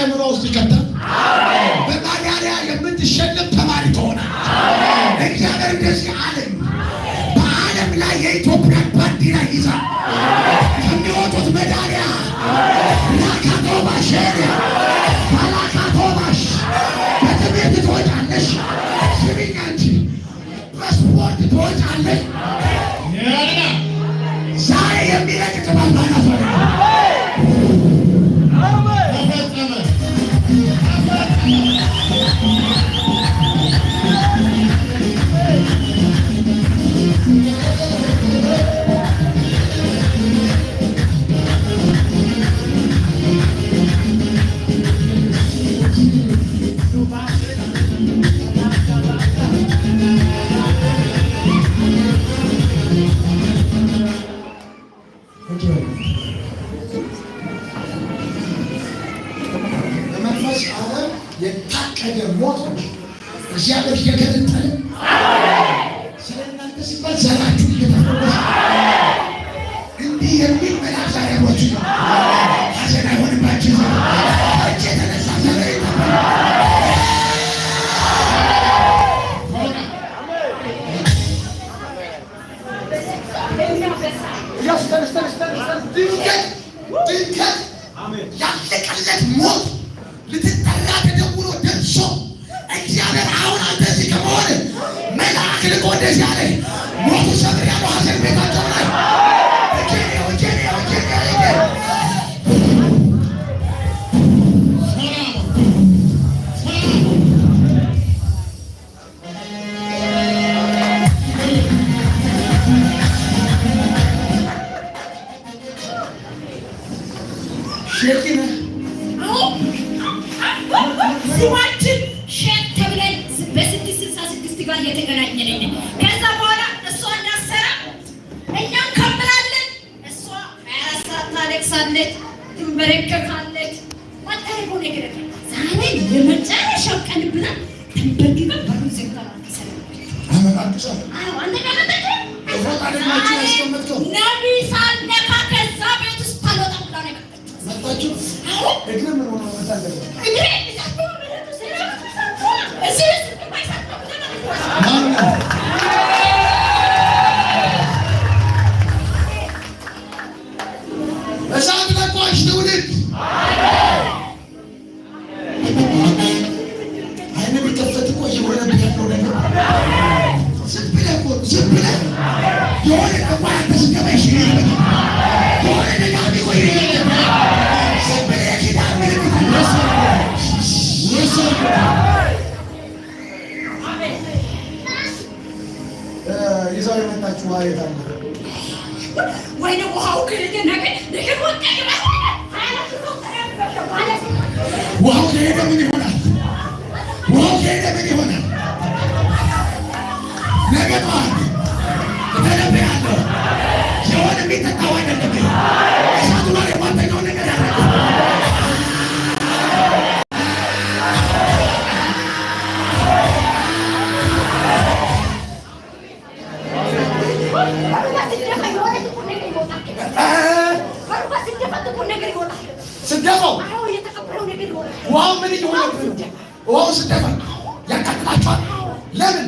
አእምሮ ውስጥ ይከታል። በማዳሪያ የምትሸለም ተማሪ ትሆናለች። እግዚአብሔር እንደዚህ አለኝ፣ በዓለም ላይ የኢትዮጵያን ባንዲራ ይዛ የሚወጡት መዳሪያ ላካቶባሽ ባላካቶባሽ በትምህርት ትወጫለሽ፣ ስሚኝ አንቺ በስፖርት ትወጫለሽ። ዛሬ የሚለቅ ቅባት ባናት የታቀደ ሞቶች እግዚአብሔር እየገለጠለ ስለ እናንተ ሲባል ዘራችሁ እየተፈወሰ እንዲህ የሚል መልአክ ዛሬ ሞት ሐዘን አይሆንባችሁ። እጅ የተነሳ ዘረ ድንገት ያለቀለት ሞት ልትጠራ ተደውሎ ደርሶ እግዚአብሔር አሁን አንተ እዚህ ከመሆን መልአክ ልኮ እንደዚህ አለ፣ ሞቱ ሰብር ያለው ሐዘን ቤታቸው ላይ ስማችን ሼክ ተብለን በ666 ጋር እየተገናኘን ከዛ በኋላ እሷ እንዳሰራ እኛም ከምራለን። እሷ 24 ሰዓት ታለቅሳለች፣ ትንበረከካለች። ማጣሪቆ ነገር ዛሬ የመጨረሻው ቀን ብላ ተንበርክካ በሩን ዘግታ ነቢይ ሳልነካ ከዛ ቤት ውስጥ አልወጣም ብላ ነው የመጣችው። እሳት ለቋሽ ትውልድ አይነ ቢከፈት እኮ የሆነ ብያለው ነገር ዝም ብለህ የሆነ ቀባይ ተስገባ ይሽል የሆነ ነገር ቢቆይ ዝም ብለህ ኪዳን ይዛው የመጣችሁ ማለት አለ ወይ ነው ውሃው ከሄደ ነገር ወጣ ውሃው ከሄደ ምን ይሆናል? ውሃው ከሄደ ምን ይሆናል? ነገ ጠዋት ተነብያለሁ። የሆነ የሚጠጣው አይደለም እሳቱ ላይ ዋንተኛው ነገር ያደረገ ስደፋው ውሃው ምን እየሆነብህ ነው? ውሃው ስደፋ ያቃጥላችኋል። ለምን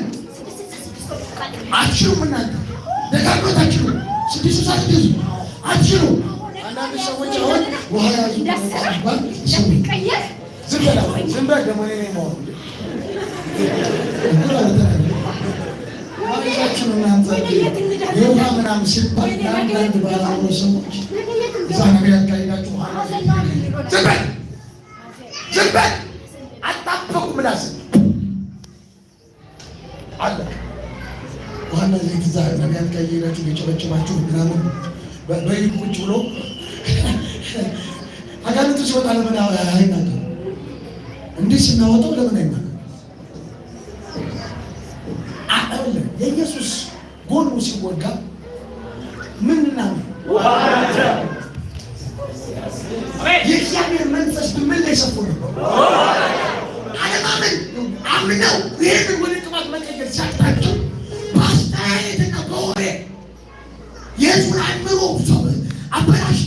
አትችሉም? እናንተ ደጋግሞት አትችሉም። 666 አትችሉም። አንዳንድ ሰዎች አሁን ውሃ ያዙ ዝም በል ደግሞ እኔ ነው ማለታችሁ እናንተ የውሃ ምናምን ሲባል አንዳንድ ባላውሮ ሰዎች እዛ ነገር ያካሂዳችሁ ዝም በል አጣበቁ ምላስ አለ ዋና ዘይት እዛ ነቢያት ጋር እየሄዳችሁ የጨበጨባችሁ ምናምን በይቁ ቁጭ ብሎ አጋንንቱ ሲወጣ ለምን አይናገሩ? እንዲህ ስናወጣው ለምን አይናገሩ? የኢየሱስ ጎኑ ሲወጋ ምንና የእግዚአብሔር መንፈስ ምን ላይ ሰፎ ነበር? አለማመን አምነው ይህንን ወደ ቅባት መቀየር ሲያቅታቸው በአስተያየትና በወሬ የህዝቡን አእምሮ አበላሽ